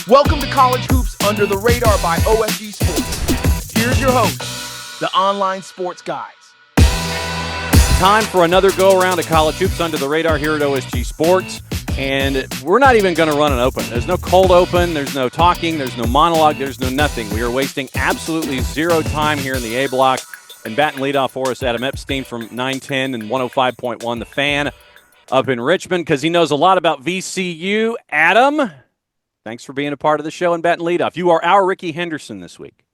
Welcome to College Hoops Under the Radar by OSG Sports. Here's your host, the online sports guys. Time for another go-around of College Hoops Under the Radar here at OSG Sports. And we're not even going to run an open. There's no cold open. There's no talking. There's no monologue. There's no nothing. We are wasting absolutely zero time here in the A block. And batting leadoff for us, Adam Epstein from 910 and 105.1 The Fan up in Richmond because he knows a lot about VCU. Adam, thanks for being a part of the show and batting leadoff. You are our Ricky Henderson this week.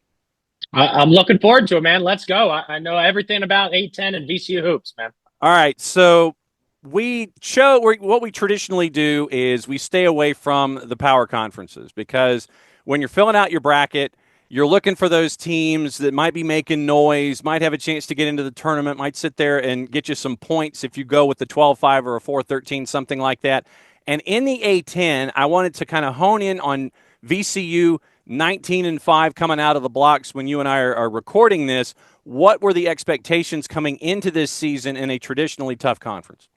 I'm looking forward to it, man. Let's go. I know everything about 810 and VCU hoops, man. All right, so what we traditionally do is we stay away from the power conferences because when you're filling out your bracket, you're looking for those teams that might be making noise, might have a chance to get into the tournament, might sit there and get you some points if you go with the 12-5 or a 4-13, something like that. And in the A10, I wanted to kind of hone in on VCU 19-5 coming out of the blocks when you and I are recording this. What were the expectations coming into this season in a traditionally tough conference?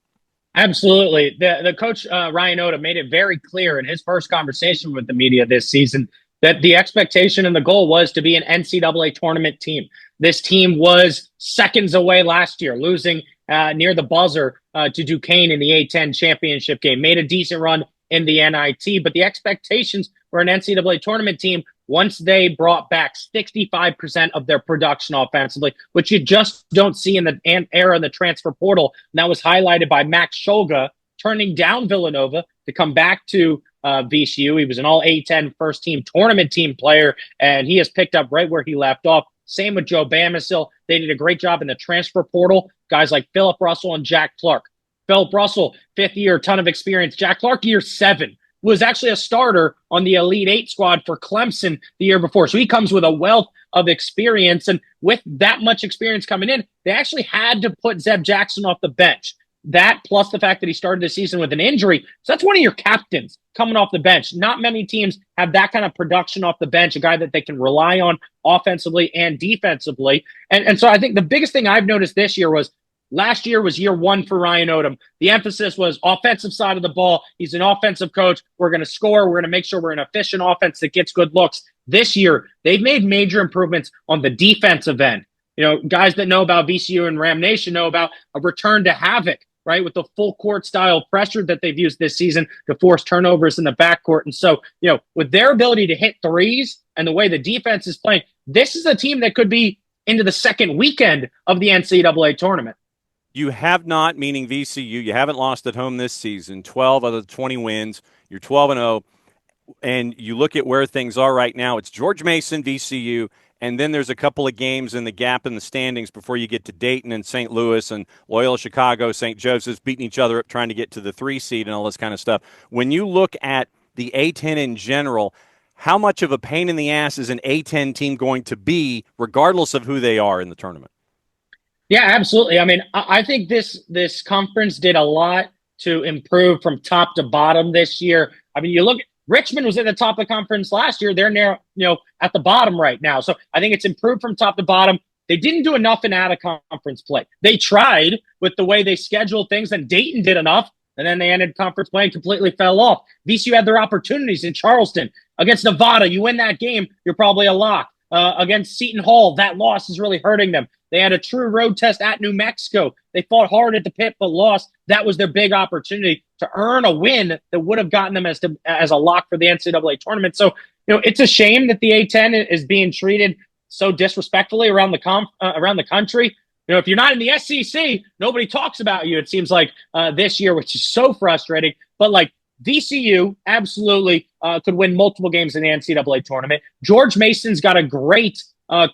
Absolutely. The coach, Ryan Odom, made it very clear in his first conversation with the media this season that the expectation and the goal was to be an NCAA tournament team. This team was seconds away last year, losing near the buzzer to Duquesne in the A10 championship game. Made a decent run in the NIT, but the expectations for an NCAA tournament team once they brought back 65% of their production offensively, which you just don't see in the era of the transfer portal. And that was highlighted by Max Scholga turning down Villanova to come back to VCU. He was an all A10 first team tournament team player, and he has picked up right where he left off. Same with Joe Bamisile. They did a great job in the transfer portal. Guys like Philip Russell and Jack Clark. Philip Russell, 5th year, ton of experience. Jack Clark, year 7. Was actually a starter on the Elite 8 squad for Clemson the year before. So he comes with a wealth of experience. And with that much experience coming in, they actually had to put Zeb Jackson off the bench. That plus the fact that he started the season with an injury. So that's one of your captains coming off the bench. Not many teams have that kind of production off the bench, a guy that they can rely on offensively and defensively. And so I think the biggest thing I've noticed this year was last year was year 1 for Ryan Odom. The emphasis was offensive side of the ball. He's an offensive coach. We're going to score. We're going to make sure we're an efficient offense that gets good looks. This year, they've made major improvements on the defensive end. You know, guys that know about VCU and Ram Nation know about a return to havoc, right, with the full court style pressure that they've used this season to force turnovers in the backcourt. And so, you know, with their ability to hit threes and the way the defense is playing, this is a team that could be into the second weekend of the NCAA tournament. You have not, meaning VCU, you haven't lost at home this season, 12 out of the 20 wins. You're 12-0, and you look at where things are right now. It's George Mason, VCU, and then there's a couple of games in the gap in the standings before you get to Dayton and St. Louis and Loyola Chicago, St. Joseph's beating each other up trying to get to the 3 seed and all this kind of stuff. When you look at the A10 in general, how much of a pain in the ass is an A10 team going to be regardless of who they are in the tournament? Yeah, absolutely. I mean, I think this conference did a lot to improve from top to bottom this year. I mean, you look at Richmond was at the top of the conference last year. They're near, at the bottom right now. So I think it's improved from top to bottom. They didn't do enough in out-of-conference play. They tried with the way they scheduled things, and Dayton did enough, and then they ended conference play and completely fell off. VCU had their opportunities in Charleston. Against Nevada, you win that game, you're probably a lock. Against Seton Hall, that loss is really hurting them. They had a true road test at New Mexico. They fought hard at the pit but lost. That was their big opportunity to earn a win that would have gotten them as a lock for the NCAA tournament. So, it's a shame that the A10 is being treated so disrespectfully around the country. If you're not in the SEC, nobody talks about you, it seems like this year, which is so frustrating. But like VCU absolutely could win multiple games in the NCAA tournament. George Mason's got a great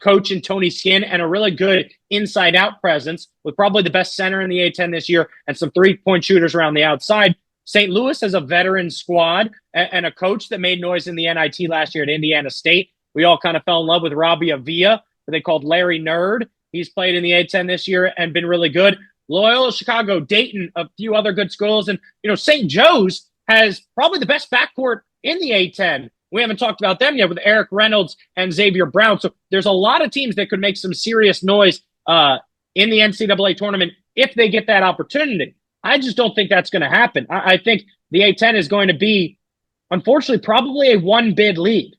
coach in Tony Skinn and a really good inside-out presence with probably the best center in the A10 this year and some three-point shooters around the outside. St. Louis has a veteran squad and a coach that made noise in the NIT last year at Indiana State. We all kind of fell in love with Robbie Avila, who they called Larry Nerd. He's played in the A10 this year and been really good. Loyola Chicago, Dayton, a few other good schools. And, St. Joe's has probably the best backcourt in the A10. We haven't talked about them yet with Eric Reynolds and Xavier Brown. So there's a lot of teams that could make some serious noise in the NCAA tournament if they get that opportunity. I just don't think that's going to happen. I think the A10 is going to be unfortunately, probably a one bid lead.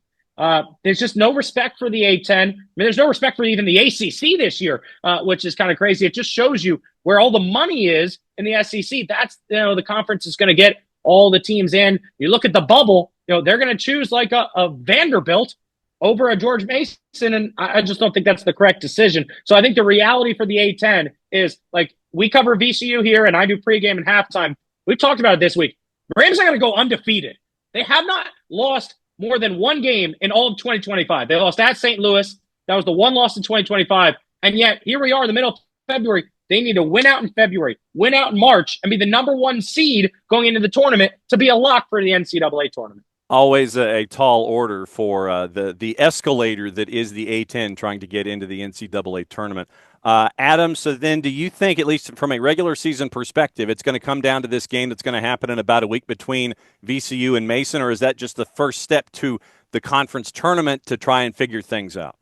There's just no respect for the A-10. I mean, there's no respect for even the ACC this year, which is kind of crazy. It just shows you where all the money is in the SEC. That's, the conference is going to get all the teams in. You look at the bubble, they're going to choose like a Vanderbilt over a George Mason, and I just don't think that's the correct decision. So I think the reality for the A-10 is, like, we cover VCU here, and I do pregame and halftime. We've talked about it this week. The Rams are going to go undefeated. They have not lost more than one game in all of 2025. They lost at St. Louis. That was the one loss in 2025. And yet, here we are in the middle of February. They need to win out in February, win out in March, and be the number one seed going into the tournament to be a lock for the NCAA tournament. Always a tall order for the escalator that is the A-10 trying to get into the NCAA tournament. Adam, so then do you think, at least from a regular season perspective, it's going to come down to this game that's going to happen in about a week between VCU and Mason, or is that just the first step to the conference tournament to try and figure things out?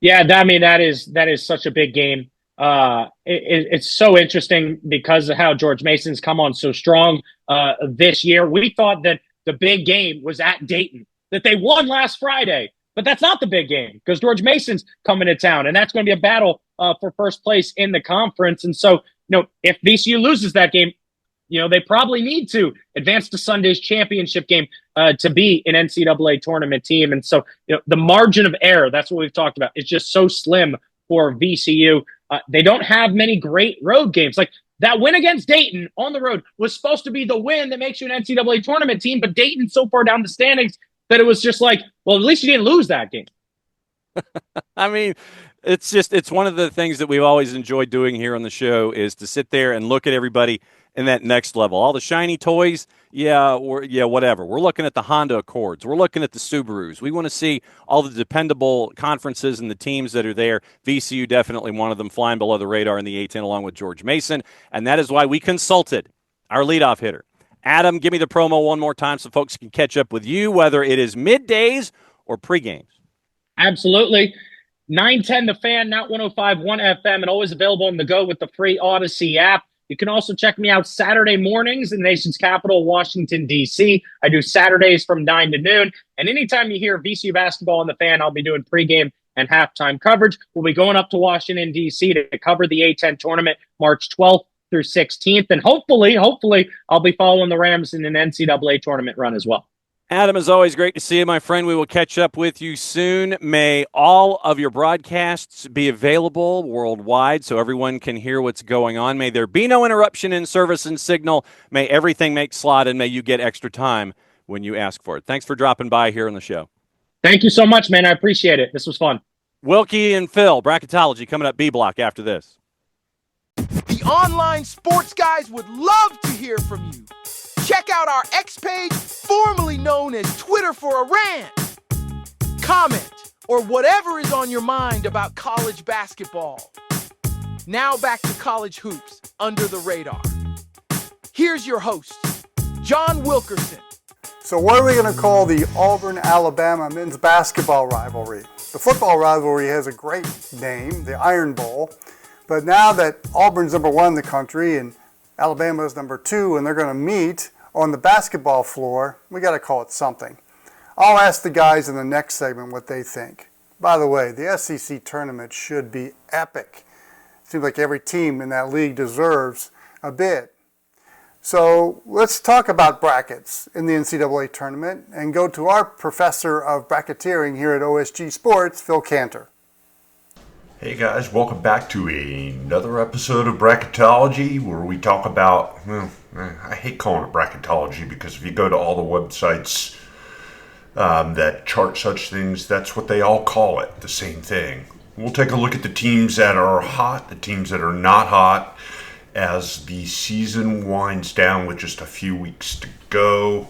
Yeah, that is such a big game. It's so interesting because of how George Mason's come on so strong this year. We thought that the big game was at Dayton, that they won last Friday. But that's not the big game because George Mason's coming to town, and that's going to be a battle for first place in the conference. And so, if VCU loses that game, they probably need to advance to Sunday's championship game to be an NCAA tournament team. And so, the margin of error, that's what we've talked about, is just so slim for VCU. They don't have many great road games. Like, that win against Dayton on the road was supposed to be the win that makes you an NCAA tournament team, but Dayton's so far down the standings that it was just like, well, at least you didn't lose that game. I mean, it's one of the things that we've always enjoyed doing here on the show is to sit there and look at everybody in that next level. All the shiny toys, whatever. We're looking at the Honda Accords. We're looking at the Subarus. We want to see all the dependable conferences and the teams that are there. VCU definitely one of them, flying below the radar in the A-10 along with George Mason, and that is why we consulted our leadoff hitter. Adam, give me the promo one more time so folks can catch up with you, whether it is middays or pregames. Absolutely. 910 The Fan, not 105.1 FM, and always available on the go with the free Odyssey app. You can also check me out Saturday mornings in the nation's capital, Washington, D.C. I do Saturdays from 9 to noon. And anytime you hear VCU basketball on The Fan, I'll be doing pregame and halftime coverage. We'll be going up to Washington, D.C. to cover the A-10 tournament March 12th through 16th. And hopefully, I'll be following the Rams in an NCAA tournament run as well. Adam, as always, great to see you, my friend. We will catch up with you soon. May all of your broadcasts be available worldwide so everyone can hear what's going on. May there be no interruption in service and signal. May everything make slot, and may you get extra time when you ask for it. Thanks for dropping by here on the show. Thank you so much, man. I appreciate it. This was fun. Wilkie and Phil, bracketology, coming up B block after this. The online sports guys would love to hear from you. Check out our X page, formerly known as Twitter for a Rant. Comment or whatever is on your mind about college basketball. Now back to college hoops under the radar. Here's your host, John Wilkerson. So what are we going to call the Auburn-Alabama men's basketball rivalry? The football rivalry has a great name, the Iron Bowl. But now that Auburn's number 1 in the country and Alabama's number 2, and they're going to meet on the basketball floor, we got to call it something. I'll ask the guys in the next segment what they think. By the way, the SEC tournament should be epic. Seems like every team in that league deserves a bid. So let's talk about brackets in the NCAA tournament and go to our professor of bracketeering here at OSG Sports, Phil Cantor. Hey guys, welcome back to another episode of Bracketology where we talk about, I hate calling it bracketology because if you go to all the websites that chart such things, that's what they all call it, the same thing. We'll take a look at the teams that are hot, the teams that are not hot, as the season winds down with just a few weeks to go.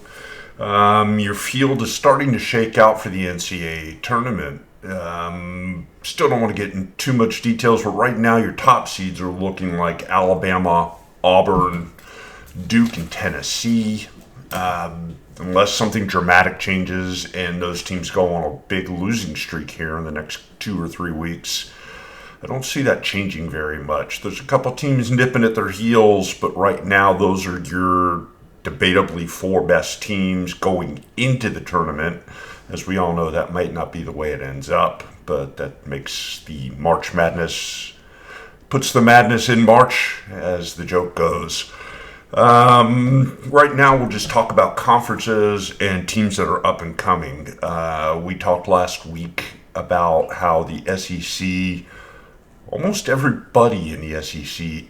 Your field is starting to shake out for the NCAA tournament. Still don't want to get in too much details, but right now your top seeds are looking like Alabama, Auburn, Duke, and Tennessee. Unless something dramatic changes and those teams go on a big losing streak here in the next 2 or 3 weeks, I don't see that changing very much. There's a couple teams nipping at their heels, but right now those are your debatably 4 best teams going into the tournament. As we all know, that might not be the way it ends up, but that makes the March Madness, puts the madness in March, as the joke goes. Right now, we'll just talk about conferences and teams that are up and coming. We talked last week about how the SEC, almost everybody in the SEC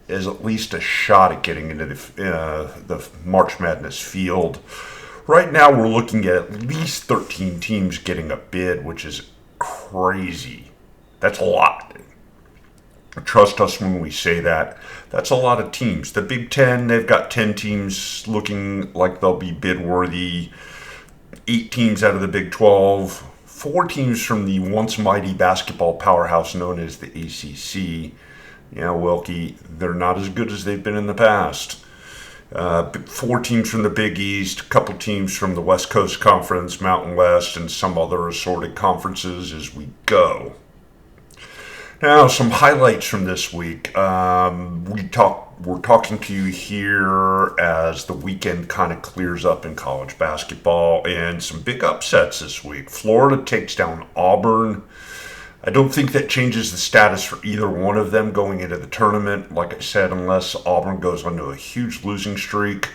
is at least a shot at getting into the March Madness field. Right now, we're looking at least 13 teams getting a bid, which is crazy. That's a lot. Trust us when we say that. That's a lot of teams. The Big Ten, they've got 10 teams looking like they'll be bid worthy. 8 teams out of the Big 12. 4 teams from the once mighty basketball powerhouse known as the ACC. Yeah, Wilkie, they're not as good as they've been in the past. 4 teams from the Big East, a couple teams from the West Coast Conference, Mountain West, and some other assorted conferences as we go. Now, some highlights from this week. We're talking to you here as the weekend kind of clears up in college basketball, and some big upsets this week. Florida takes down Auburn. I don't think that changes the status for either one of them going into the tournament. Like I said, unless Auburn goes onto a huge losing streak.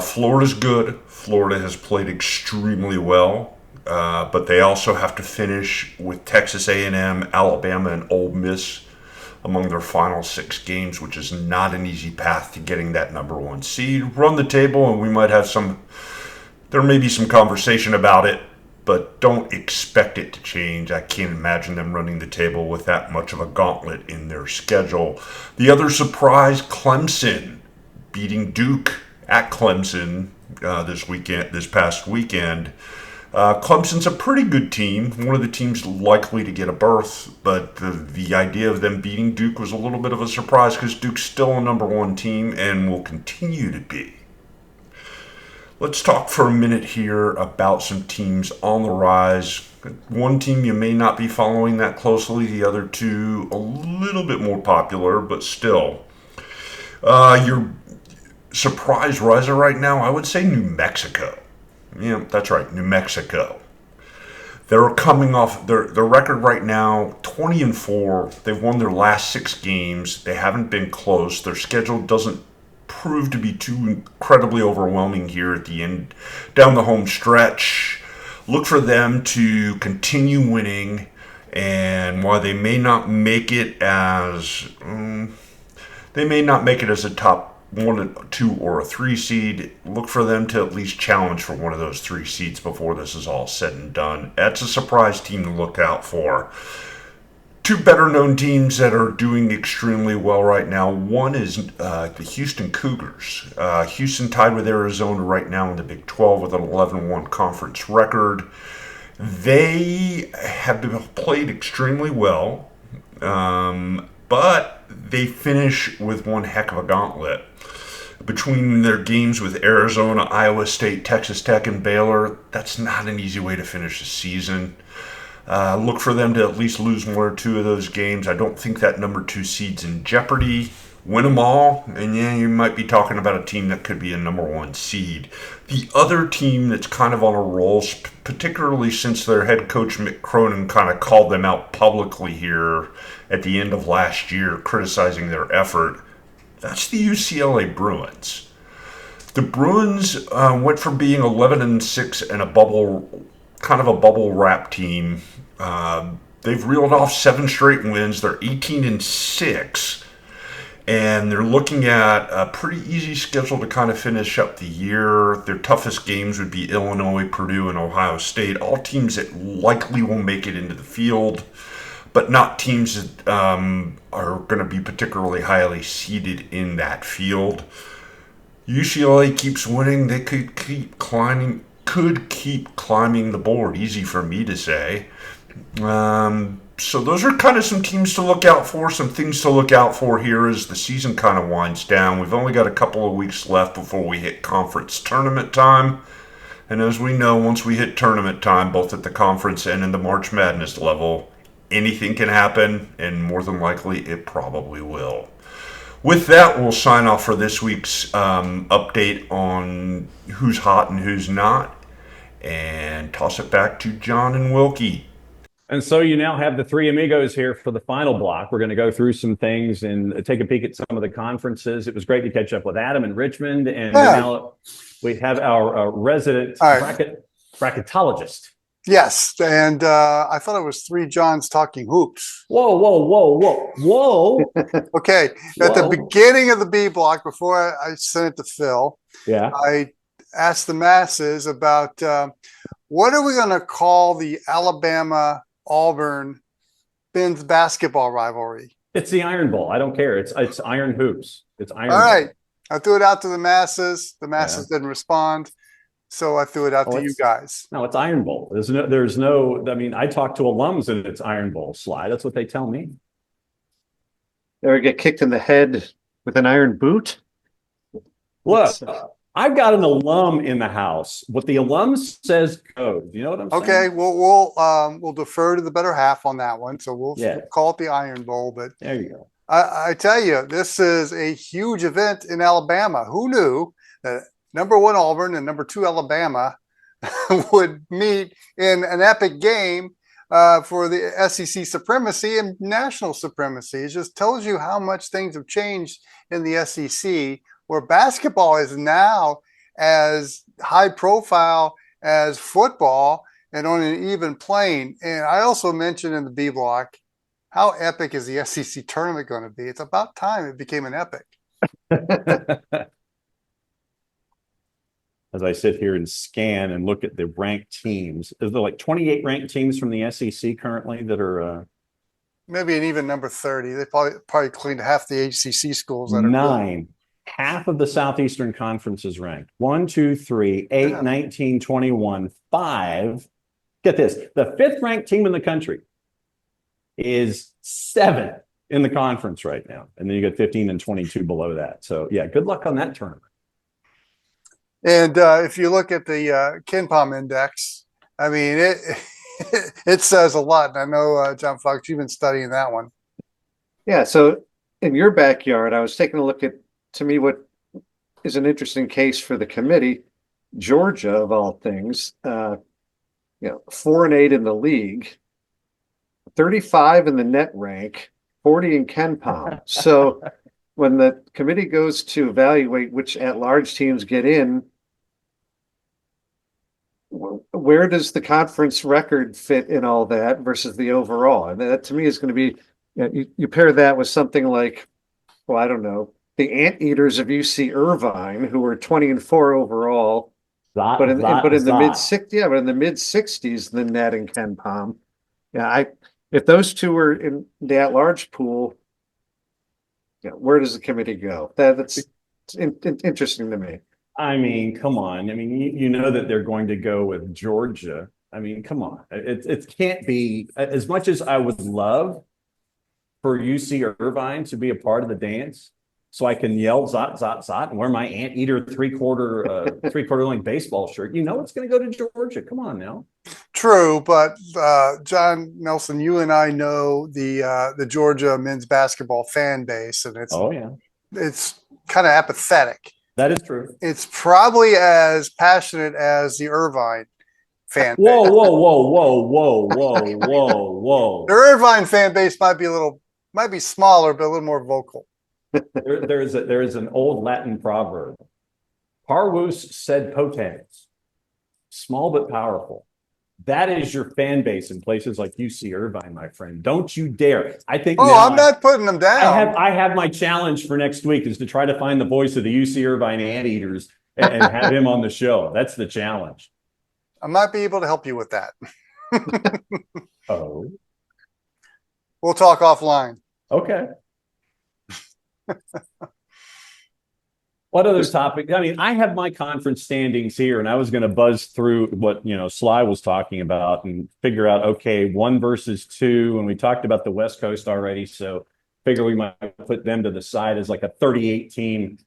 Florida's good. Florida has played extremely well. But they also have to finish with Texas A&M, Alabama, and Ole Miss among their final 6 games, which is not an easy path to getting that number 1 seed. Run the table, and we might have there may be some conversation about it, but don't expect it to change. I can't imagine them running the table with that much of a gauntlet in their schedule. The other surprise, Clemson beating Duke at Clemson this past weekend. Clemson's a pretty good team, one of the teams likely to get a berth, but the idea of them beating Duke was a little bit of a surprise because Duke's still a number 1 team and will continue to be. Let's talk for a minute here about some teams on the rise. One team you may not be following that closely, the other 2 a little bit more popular, but still. Your surprise riser right now, I would say New Mexico. Yeah, that's right, New Mexico. They're coming off their record right now, 20-4. They've won their last 6 games. They haven't been close. Their schedule doesn't prove to be too incredibly overwhelming here at the end, down the home stretch. Look for them to continue winning, and while they may not make it as a top 1, 2, or a 3 seed, look for them to at least challenge for one of those 3 seeds before this is all said and done. That's a surprise team to look out for. 2 better-known teams that are doing extremely well right now. One is the Houston Cougars. Houston tied with Arizona right now in the Big 12 with an 11-1 conference record. They have played extremely well, but they finish with one heck of a gauntlet. Between their games with Arizona, Iowa State, Texas Tech, and Baylor, that's not an easy way to finish the season. Look for them to at least lose 1 or 2 of those games. I don't think that number 2 seed's in jeopardy. Win them all, and yeah, you might be talking about a team that could be a number 1 seed. The other team that's kind of on a roll, particularly since their head coach Mick Cronin kind of called them out publicly here at the end of last year, criticizing their effort, that's the UCLA Bruins. The Bruins went from being 11-6 and a bubble wrap team. They've reeled off 7 straight wins. They're 18-6, and they're looking at a pretty easy schedule to kind of finish up the year. Their toughest games would be Illinois, Purdue, and Ohio State. All teams that likely will make it into the field, but not teams that are going to be particularly highly seeded in that field. UCLA keeps winning. They could keep climbing the board. Easy for me to say. So those are kind of some teams to look out for, some things to look out for here as the season kind of winds down. We've only got a couple of weeks left before we hit conference tournament time. And as we know, once we hit tournament time, both at the conference and in the March Madness level, anything can happen, and more than likely, it probably will. with that, we'll sign off for this week's update on who's hot and who's not, and toss it back to John and Wilkie. And so you now have the three amigos here for the final block. We're going to go through some things and take a peek at some of the conferences. It was great to catch up with Adam in Richmond. And now we have our resident bracketologist. Yes, and I thought it was three Johns talking hoops. Whoa. Okay, at the beginning of the B block, before I sent it to Phil, I asked the masses about what are we going to call the Alabama-Auburn men's basketball rivalry? It's the Iron Bowl. I don't care. It's Iron Hoops. It's Iron All Bowl. right. I threw it out to the masses. The masses didn't respond. So I threw it out to you guys. No, it's Iron Bowl. There's no, I mean, I talk to alums and it's Iron Bowl, Sly. That's what they tell me. Ever get kicked in the head with an iron boot? Look, I've got an alum in the house. What the alum says goes. You know what I'm saying? Okay, we'll defer to the better half on that one. So we'll call it the Iron Bowl. But there you go. I tell you, this is a huge event in Alabama. Who knew that number 1 Auburn and number 2 Alabama would meet in an epic game for the SEC supremacy and national supremacy? It just tells you how much things have changed in the SEC, where basketball is now as high profile as football and on an even plane. And I also mentioned in the B block, how epic is the SEC tournament going to be? It's about time it became an epic. As I sit here and scan and look at the ranked teams, is there like 28 ranked teams from the SEC currently that are maybe an even number 30? They probably cleaned half the HCC schools that are 9. Good. Half of the Southeastern Conference is ranked. 1, 2, 3, 8, 19, 21, 5. Get this. The 5th ranked team in the country is 7th in the conference right now. And then you got 15 and 22 below that. So yeah, good luck on that tournament. And if you look at the KenPom index, I mean, it says a lot. And I know, John Fox, you've been studying that one. Yeah. So in your backyard, I was taking a look at, to me, what is an interesting case for the committee. Georgia, of all things, 4-8 in the league, 35 in the net rank, 40 in KenPom. So when the committee goes to evaluate which at-large teams get in, where does the conference record fit in all that versus the overall? And that, to me, is going to be, you pair that with something like, well, I don't know, the Anteaters of UC Irvine, who were 20-4 overall, but in the mid-60s, the net and KenPom. Yeah, if those two were in the at-large pool, where does the committee go? That's interesting to me. I mean, come on. I mean, you know that they're going to go with Georgia. I mean, come on. It can't be, as much as I would love for UC Irvine to be a part of the dance, so I can yell zot, zot, zot and wear my Anteater three-quarter length baseball shirt. You know it's going to go to Georgia. Come on now. True, but Jon Nelson, you and I know the Georgia men's basketball fan base, and it's kind of apathetic. That is true. It's probably as passionate as the Irvine fan base. Whoa. The Irvine fan base might be smaller, but a little more vocal. There is an old Latin proverb. Parvus sed potens, small but powerful. That is your fan base in places like UC Irvine, my friend. Don't you dare. I think. I'm not putting them down. I have my challenge for next week is to try to find the voice of the UC Irvine Anteaters and have him on the show. That's the challenge. I might be able to help you with that. Oh. We'll talk offline. Okay. What other topic? I mean, I have my conference standings here, and I was going to buzz through what, Sly was talking about and figure out, okay, 1 versus 2. And we talked about the West Coast already. So figure we might put them to the side as like a 38 team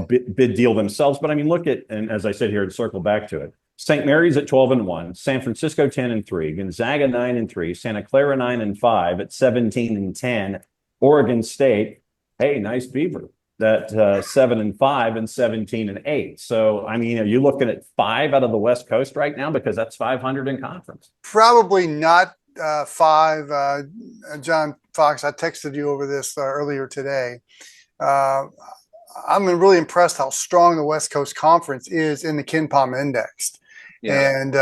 bid deal themselves. But I mean, look at, and as I said here, and circle back to it. St. Mary's at 12-1, San Francisco 10-3, Gonzaga 9-3, Santa Clara 9-5 at 17-10, Oregon State hey, nice beaver. That 7-5 and 17-8. So I mean, are you looking at 5 out of the West Coast right now because that's 500 in conference? Probably not 5. John Fox, I texted you over this earlier today. I'm really impressed how strong the West Coast Conference is in the KenPom Index. Yeah. And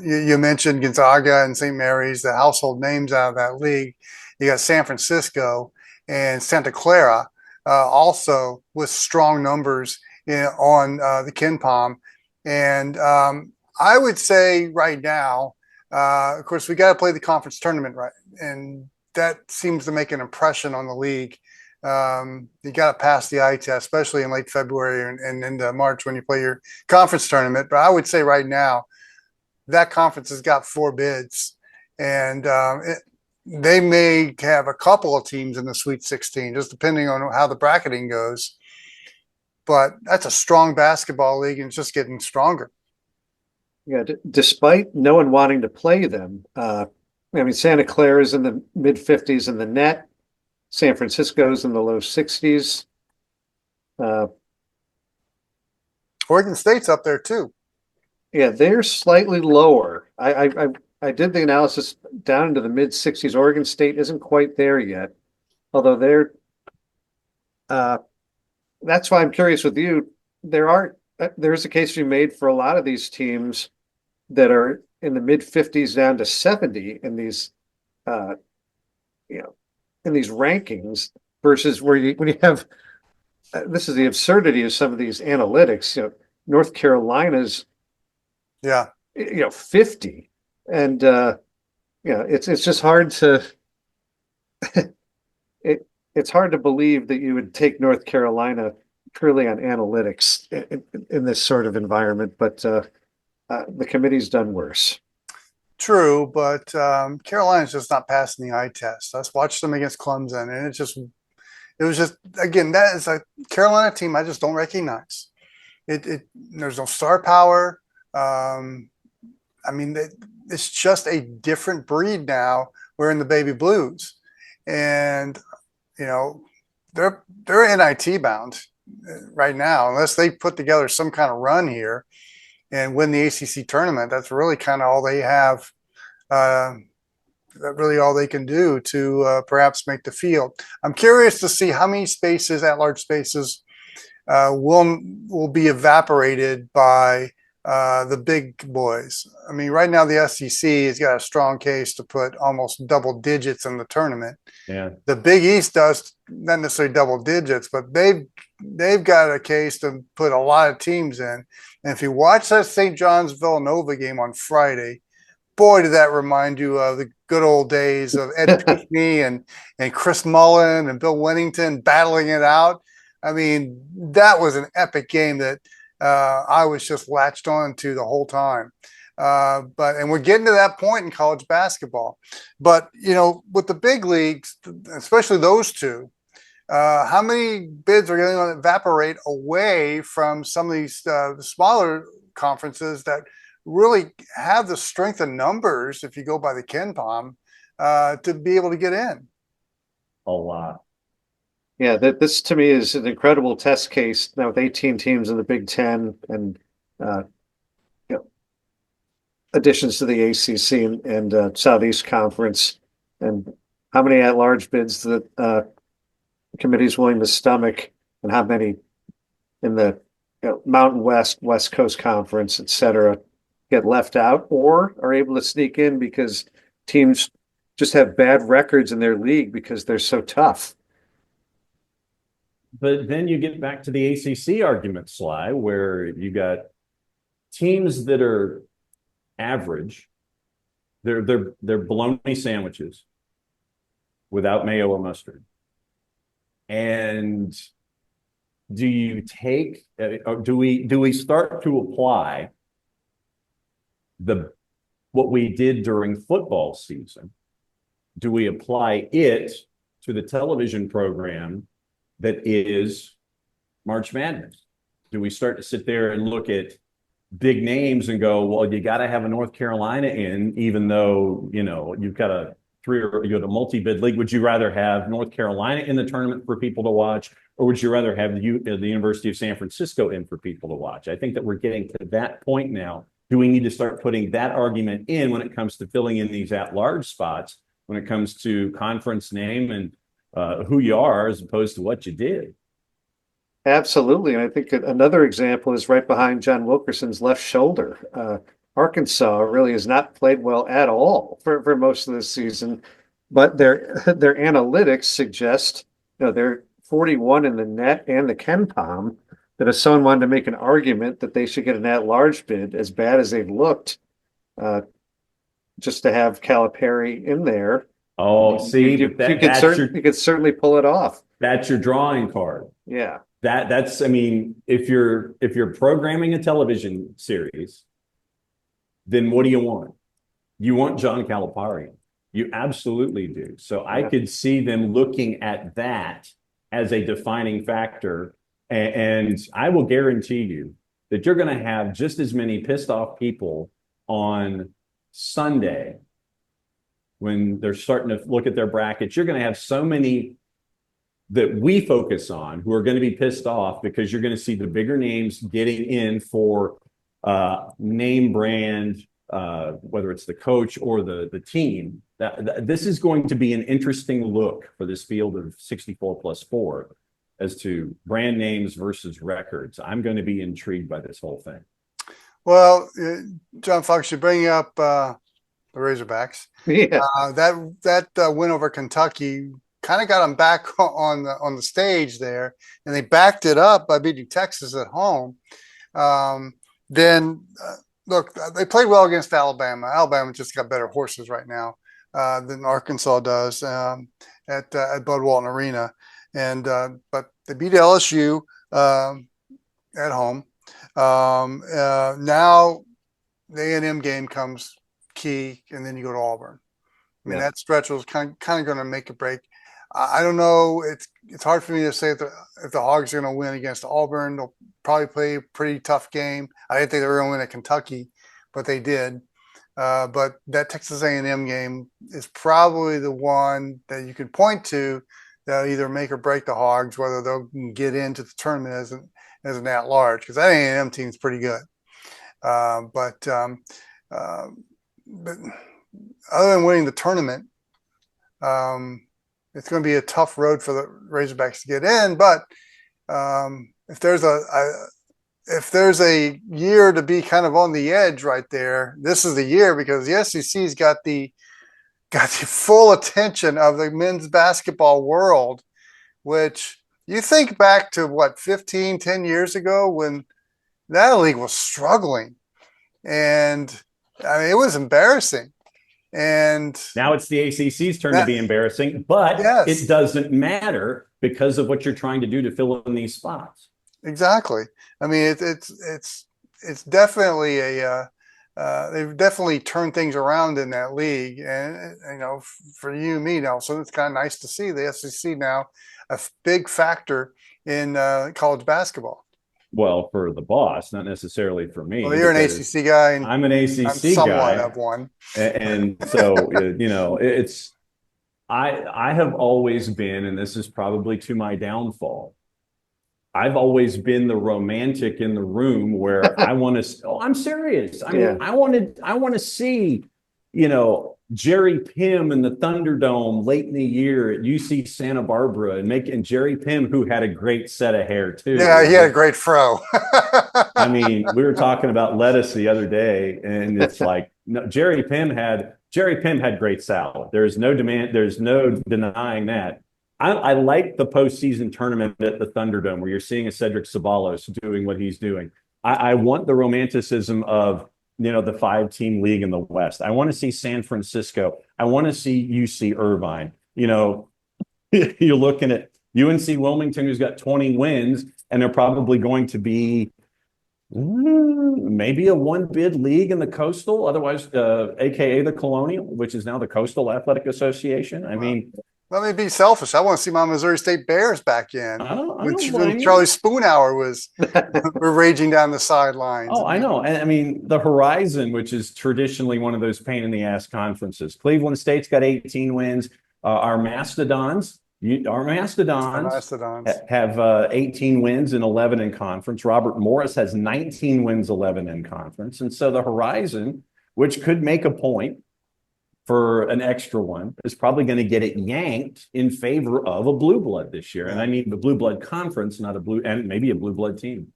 you mentioned Gonzaga and St. Mary's, the household names out of that league. You got San Francisco and Santa Clara also with strong numbers on the KenPom. And I would say right now, of course, we got to play the conference tournament, right? And that seems to make an impression on the league. You got to pass the eye test, especially in late February and into March when you play your conference tournament. But I would say right now, that conference has got 4 bids, and they may have a couple of teams in the Sweet 16, just depending on how the bracketing goes. But that's a strong basketball league, and it's just getting stronger. Yeah, despite no one wanting to play them, I mean, Santa Clara is in the mid 50s in the net. San Francisco's in the low 60s. Oregon State's up there too. Yeah, they're slightly lower. I did the analysis down into the mid 60s. Oregon State isn't quite there yet, although they're. That's why I'm curious with you. There's a case to be made for a lot of these teams that are in the mid 50s down to 70 in these, in these rankings versus when you have. This is the absurdity of some of these analytics. North Carolina's. Yeah. 50. And it's just hard to it's hard to believe that you would take North Carolina purely on analytics in this sort of environment, but the committee's done worse. True, but Carolina's just not passing the eye test. Let's watch them against Clemson, and it was just again, that is a Carolina team I just don't recognize. There's no star power. I mean, it's just a different breed now. We're in the baby blues, and they're NIT bound right now unless they put together some kind of run here and win the ACC tournament. That's really kind of all they have. Really all they can do to perhaps make the field. I'm curious to see how many spaces, at-large spaces, will be evaporated by the big boys. I mean, right now the SEC has got a strong case to put almost double digits in the tournament. Yeah. The Big East does not necessarily double digits, but they've got a case to put a lot of teams in. And if you watch that St. John's Villanova game on Friday, boy, did that remind you of the good old days of Ed Pinckney and Chris Mullen and Bill Wennington battling it out. I mean, that was an epic game that I was just latched on to the whole time. And we're getting to that point in college basketball. But, with the big leagues, especially those two, how many bids are going to evaporate away from some of these smaller conferences that really have the strength of numbers, if you go by the KenPom, to be able to get in? A lot. Yeah, this to me is an incredible test case now with 18 teams in the Big Ten and additions to the ACC and Southeast Conference, and how many at-large bids that the committee is willing to stomach, and how many in the Mountain West, West Coast Conference, et cetera, get left out or are able to sneak in because teams just have bad records in their league because they're so tough. But then you get back to the ACC argument, Sly, where you got teams that are average. They're bologna sandwiches without mayo or mustard. And do you take? Do we start to apply what we did during football season? Do we apply it to the television program that is March Madness? Do we start to sit there and look at big names and go, well, you got to have a North Carolina in, even though, you've got a three, or you go to multi-bid league, would you rather have North Carolina in the tournament for people to watch, or would you rather have the University of San Francisco in for people to watch? I think that we're getting to that point now. Do we need to start putting that argument in when it comes to filling in these at-large spots, when it comes to conference name and who you are as opposed to what you did? Absolutely. And I think another example is right behind John Wilkerson's left shoulder. Arkansas really has not played well at all for most of this season, but their analytics suggest, they're 41 in the net and the KenPom, that if someone wanted to make an argument that they should get an at-large bid, as bad as they've looked, just to have Calipari in there. Oh, see, you could certainly pull it off. That's your drawing card. Yeah. That's, I mean, if you're programming a television series, then what do you want? You want John Calipari. You absolutely do. So I could see them looking at that as a defining factor. And I will guarantee you that you're going to have just as many pissed off people on Sunday when they're starting to look at their brackets. You're going to have so many that we focus on who are going to be pissed off because you're going to see the bigger names getting in for name brand, whether it's the coach or the team. This is going to be an interesting look for this field of 64+4 as to brand names versus records. I'm going to be intrigued by this whole thing. Well, John Fox, you bring up the Razorbacks. Yeah. That win over Kentucky kind of got them back on the stage there, and they backed it up by beating Texas at home. Look, they played well against Alabama. Alabama just got better horses right now than Arkansas does at Bud Walton Arena, but they beat LSU at home. Now the A&M game comes key, and then you go to Auburn. I mean, that stretch was kind of going to make a break. I don't know. It's hard for me to say if the Hogs are going to win against Auburn. They'll probably play a pretty tough game. I didn't think they were going to win at Kentucky, but they did. But that Texas A&M game is probably the one that you can point to that either make or break the Hogs, whether they'll get into the tournament as an at-large, because that A&M team is pretty good. But other than winning the tournament, it's going to be a tough road for the Razorbacks to get in. But if there's a year to be kind of on the edge right there, this is the year, because the SEC's got the full attention of the men's basketball world, which you think back to 10 years ago when that league was struggling. And I mean, it was embarrassing. And now it's the ACC's turn to be embarrassing, but it doesn't matter because of what you're trying to do to fill in these spots. Exactly. I mean, it's definitely they've definitely turned things around in that league. And, for you and me, Nelson, it's kind of nice to see the SEC now a big factor in college basketball. Well, for the boss, not necessarily for me. Well, you're an ACC guy. And I'm an ACC I'm somewhat guy. of one. And so, I have always been, and this is probably to my downfall, I've always been the romantic in the room where I want to. Oh, I'm serious. I mean, I want to see, Jerry Pym in the Thunderdome late in the year at UC Santa Barbara, and Jerry Pym, who had a great set of hair too. Yeah, he had a great fro. I mean, we were talking about lettuce the other day, and it's like, no, Jerry Pym had great salad. There's no denying that. I like the postseason tournament at the Thunderdome where you're seeing a Cedric Ceballos doing what he's doing. I want the romanticism of the 5-team league in the West. I want to see San Francisco. I want to see UC Irvine. You're looking at UNC Wilmington, who's got 20 wins, and they're probably going to be maybe a one-bid league in the Coastal, otherwise, AKA the Colonial, which is now the Coastal Athletic Association. I mean, Let me be selfish. I want to see my Missouri State Bears back in I don't when blame you. Charlie Spoonhour was were raging down the sidelines. Oh, I know. And I mean, the Horizon, which is traditionally one of those pain in the ass conferences. Cleveland State's got 18 wins. Our Mastodons have 18 wins and 11 in conference. Robert Morris has 19 wins, 11 in conference. And so the Horizon, which could make a point for an extra one, is probably going to get it yanked in favor of a blue blood this year. And I mean the blue blood conference, not a blue, and maybe a blue blood team.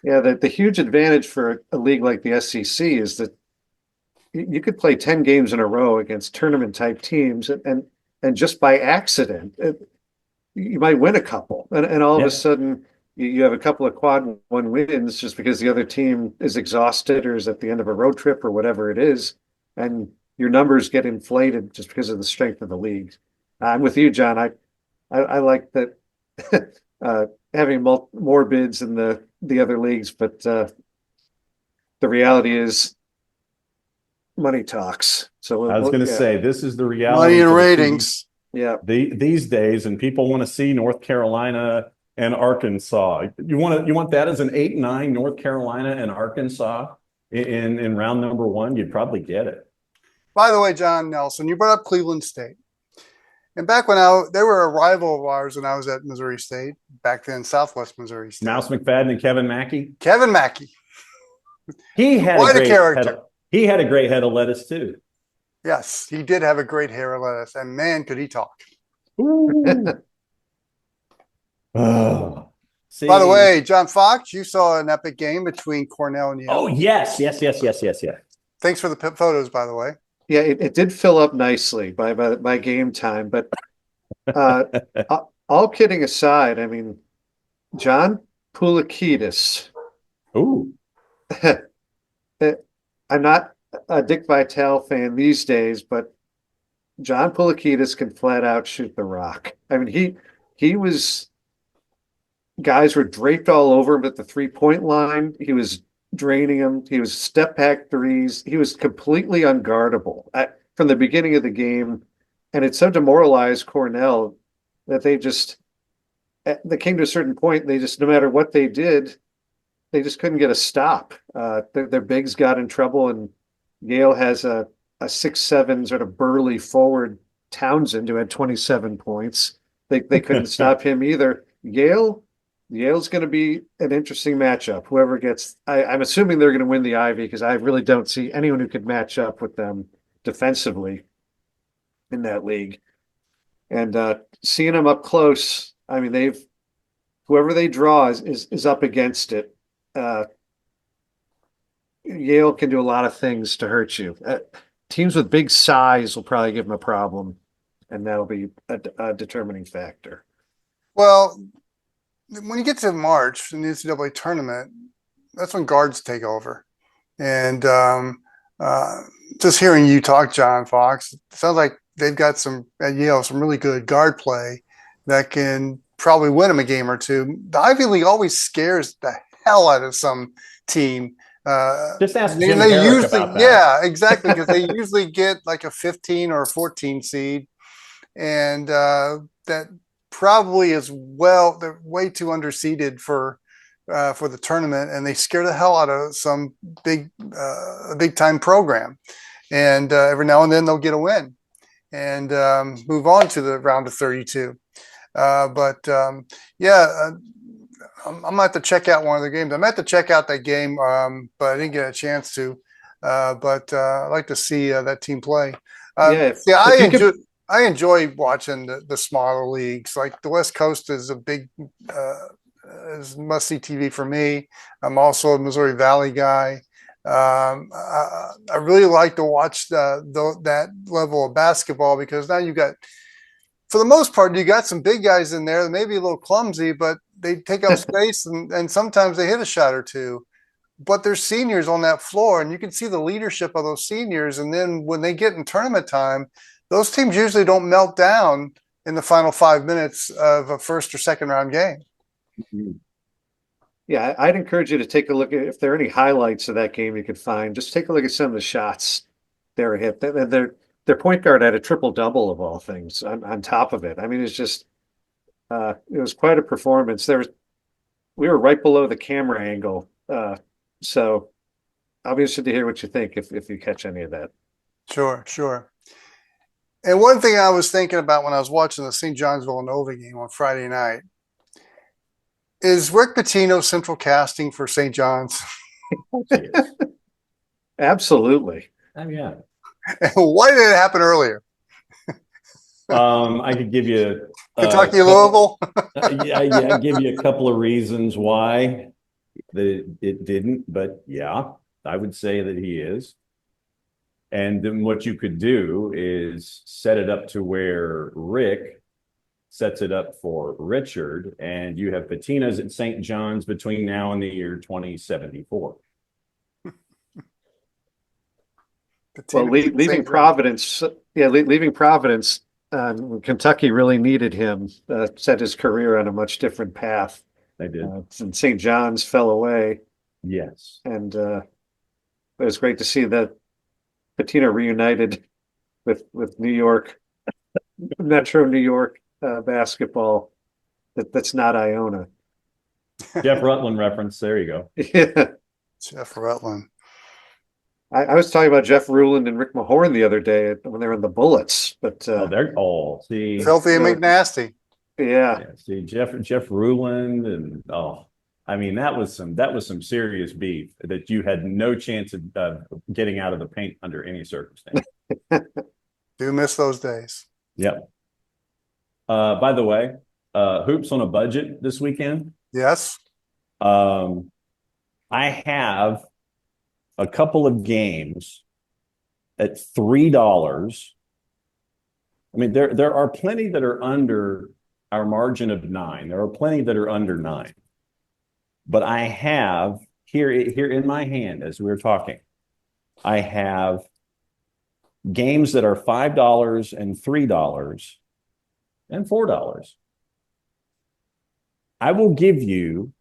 Yeah, the huge advantage for a league like the SEC is that you could play 10 games in a row against tournament type teams, and just by accident, you might win a couple. And all of a sudden, you have a couple of quad one wins just because the other team is exhausted or is at the end of a road trip or whatever it is. And your numbers get inflated just because of the strength of the league. I'm with you, John. I like that having more bids in the other leagues, but the reality is money talks. So I was going to say, this is the reality. Money and ratings. Yeah. These days, and people want to see North Carolina and Arkansas. You want that as an 8-9 North Carolina and Arkansas in round number one, you'd probably get it. By the way, Jon Nelson, you brought up Cleveland State. And back when they were a rival of ours when I was at Missouri State, back then, Southwest Missouri State. Mouse McFadden and Kevin Mackey. Kevin Mackey. He had Quite a character. He had a great head of lettuce, too. Yes, he did have a great hair of lettuce. And man, could he talk. Oh, see. By the way, John Fox, you saw an epic game between Cornell and Yale. Oh, yes. Thanks for the photos, by the way. Yeah, it did fill up nicely by game time, but all kidding aside, I mean, John Pulikidis. Ooh. I'm not a Dick Vitale fan these days, but John Pulikidis can flat out shoot the rock. I mean, he was, guys were draped all over him at the 3-point line. He was draining him. He was step back threes. He was completely unguardable from the beginning of the game. And it so demoralized Cornell that they came to a certain point. They just, no matter what they did, they just couldn't get a stop. Their bigs got in trouble, and Yale has a 6'7" sort of burly forward, Townsend, who had 27 points. They couldn't stop him either. Yale's going to be an interesting matchup. Whoever gets, I'm assuming they're going to win the Ivy, because I really don't see anyone who could match up with them defensively in that league. And seeing them up close, I mean, whoever they draw is up against it. Yale can do a lot of things to hurt you. Teams with big size will probably give them a problem, and that'll be a determining factor. Well, when you get to March in the NCAA tournament, that's when guards take over. And just hearing you talk, John Fox, it sounds like they've got at Yale, some really good guard play that can probably win them a game or two. The Ivy League always scares the hell out of some team. Just ask Jim Herrick about that. Yeah, exactly, because they usually get like a 15 or a 14 seed. And that probably is they're way too underseeded for the tournament, and they scare the hell out of some big time program. And every now and then they'll get a win and move on to the round of 32. I'm gonna have to check out one of the games. I'm gonna have to check out that game, but I didn't get a chance to. But I'd like to see that team play. I enjoy watching the smaller leagues. Like the West Coast is a big is must-see TV for me. I'm also a Missouri Valley guy. I really like to watch that level of basketball, because now you got, for the most part, you got some big guys in there that may be a little clumsy, but they take up space and sometimes they hit a shot or two. But there's seniors on that floor, and you can see the leadership of those seniors. And then when they get in tournament time, those teams usually don't melt down in the final 5 minutes of a first or second round game. Mm-hmm. Yeah, I'd encourage you to take a look at, if there are any highlights of that game you could find, just take a look at some of the shots they were hit. their point guard had a triple-double of all things on top of it. I mean, it's just it was quite a performance. We were right below the camera angle. So I'll be interested to hear what you think if you catch any of that. Sure, sure. And one thing I was thinking about when I was watching the St. John's Villanova game on Friday night is Rick Pitino central casting for St. John's. Absolutely. Oh, yeah. Why did it happen earlier? I could give you Kentucky, Louisville. yeah, give you a couple of reasons why it didn't, but yeah, I would say that he is. And then what you could do is set it up to where Rick sets it up for Richard, and you have patinas at St. John's between now and the year 2074. Well, leaving Providence, leaving Providence, Kentucky really needed him, set his career on a much different path. They did. And St. John's fell away. Yes. And it was great to see that Pitino reunited with New York, Metro New York basketball. That's not Iona. Jeff Rutland reference. There you go. Yeah. Jeff Rutland. I was talking about Jeff Ruland and Rick Mahorn the other day when they were in the Bullets, but They're all Filthy and McNasty. yeah. See Jeff Ruland and I mean that was some serious beef that you had no chance of getting out of the paint under any circumstance. Do miss those days. Yep. By the way, hoops on a budget this weekend. Yes. I have a couple of games at $3. I mean, there are plenty that are under our margin of 9. There are plenty that are under 9. But I have here in my hand as we're talking, I have games that are $5 and $3 and $4. I will give you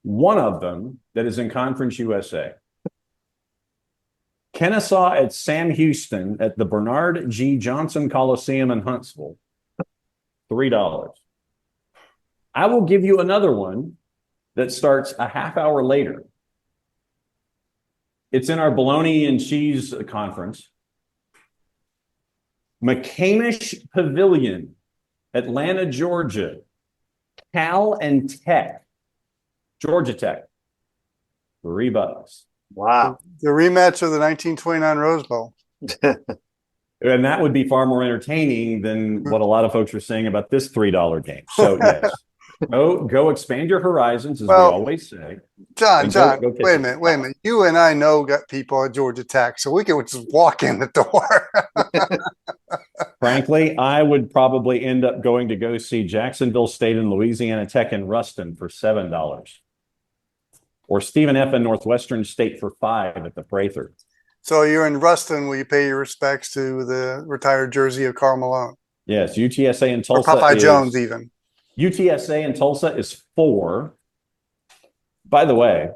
one of them that is in Conference USA. Kennesaw at Sam Houston at the Bernard G. Johnson Coliseum in Huntsville, $3. I will give you another one that starts a half hour later. It's in our bologna and cheese conference. McCamish Pavilion, Atlanta, Georgia, Cal and Tech, Georgia Tech, $3. Wow. The rematch of the 1929 Rose Bowl. And that would be far more entertaining than what a lot of folks are saying about this $3 game. So yes, go expand your horizons, as we always say. John, wait a minute. You and I got people at Georgia Tech, so we can just walk in the door. Frankly, I would probably end up going to go see Jacksonville State and Louisiana Tech in Ruston for $7. Or Stephen F. and Northwestern State for $5 at the Prather. So you're in Ruston. Will you pay your respects to the retired jersey of Karl Malone? Yes, UTSA and Tulsa. Or Popeye Jones, even. UTSA and Tulsa is $4. By the way,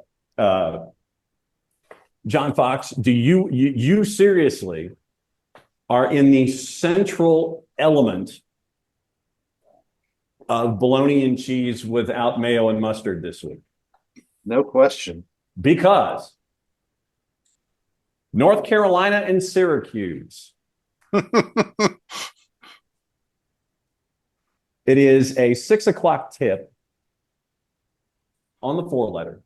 John Fox, do you seriously are in the central element of bologna and cheese without mayo and mustard this week? No question. Because North Carolina and Syracuse. It is a 6:00 tip on the 4-letter.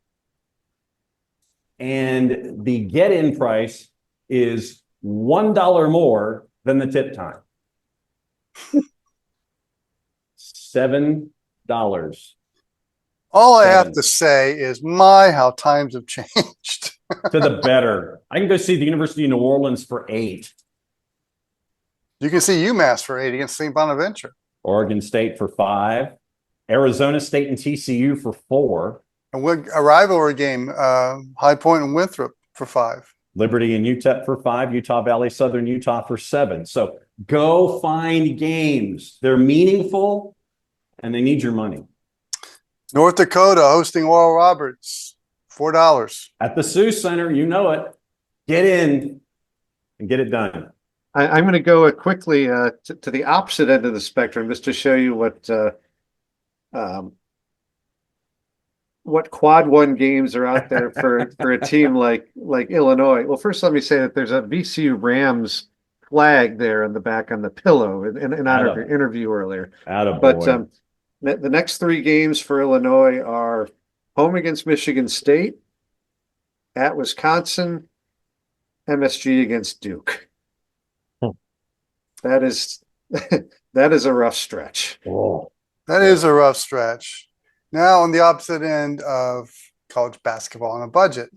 And the get-in price is $1 more than the tip time. $7. All I have to say is, how times have changed. To the better. I can go see the University of New Orleans for $8. You can see UMass for $8 against St. Bonaventure. Oregon State for $5. Arizona State and TCU for $4. And a rivalry game, High Point and Winthrop for $5. Liberty and UTEP for $5. Utah Valley, Southern Utah for $7. So go find games. They're meaningful and they need your money. North Dakota hosting Oral Roberts, $4. At the Sioux Center, you know it. Get in and get it done. I'm going to go quickly to the opposite end of the spectrum just to show you what quad one games are out there for a team like Illinois. Well, first let me say that there's a VCU Rams flag there in the back on the pillow in honor of your interview earlier. But the next three games for Illinois are home against Michigan State, at Wisconsin, MSG against Duke. That is a rough stretch. Oh. That is a rough stretch. Now on the opposite end of college basketball on a budget.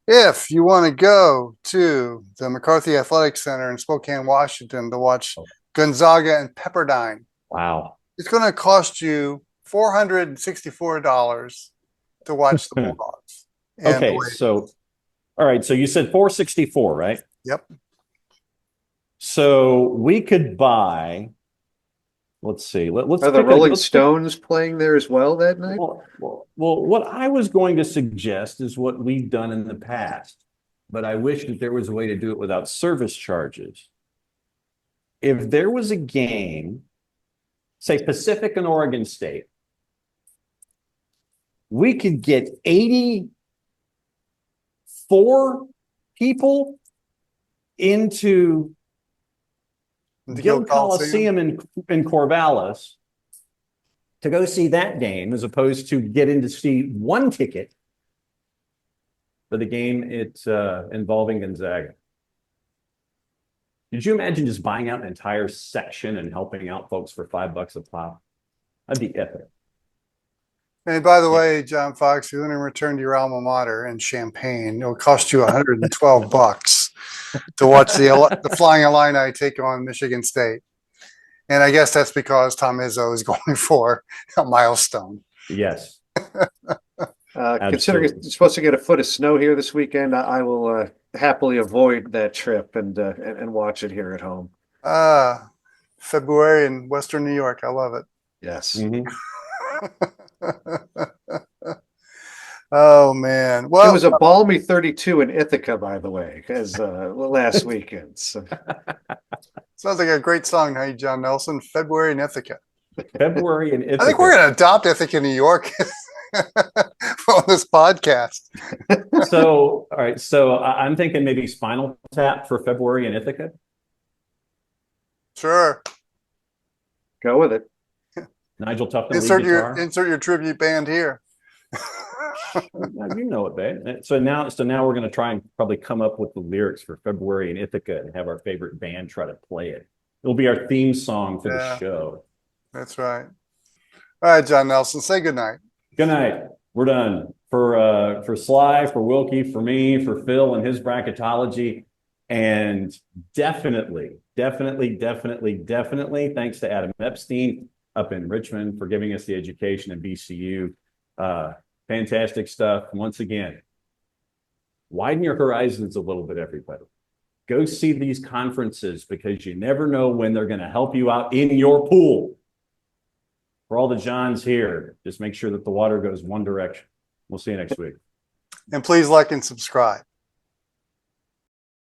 If you want to go to the McCarthy Athletic Center in Spokane, Washington to watch Gonzaga and Pepperdine. Wow. It's going to cost you $464 to watch the Bulldogs. Okay, so all right, so you said 464, right? Yep. So we could buy, let's see. Let's Are the Rolling Stones playing there as well that night? Well, what I was going to suggest is what we've done in the past, but I wish that there was a way to do it without service charges. If there was a game, say Pacific and Oregon State, we could get 84 people into Guild Coliseum in Corvallis to go see that game, as opposed to getting to see one ticket for the game involving Gonzaga. Did you imagine just buying out an entire section and helping out folks for $5 a pop? That'd be epic. And by the way, John Fox, if you're going to return to your alma mater in Champaign, it'll cost you $112 to watch the Flying Illini take on Michigan State. And I guess that's because Tom Izzo is going for a milestone. Yes. Considering it's supposed to get a foot of snow here this weekend, I will happily avoid that trip and watch it here at home. February in Western New York. I love it. Yes. Mm-hmm. Oh man! Well, it was a balmy 32 in Ithaca, by the way, as last weekend. So. Sounds like a great song, hey, Jon Nelson. February in Ithaca. February in Ithaca. I think we're going to adopt Ithaca, New York, on this podcast. So, all right. So I'm thinking maybe Spinal Tap for February in Ithaca. Sure. Go with it. Nigel Tufton. Insert your tribute band here. You know it, babe. So now we're going to try and probably come up with the lyrics for February in Ithaca and have our favorite band try to play it. It'll be our theme song for the show. That's right. All right, Jon Nelson, say good night. Good night. We're done. For Sly, for Wilkie, for me, for Phil and his bracketology, and definitely, thanks to Adam Epstein up in Richmond for giving us the education at VCU. Fantastic stuff. Once again, widen your horizons a little bit, everybody. Go see these conferences because you never know when they're going to help you out in your pool. For all the Johns here, just make sure that the water goes one direction. We'll see you next week. And please like and subscribe.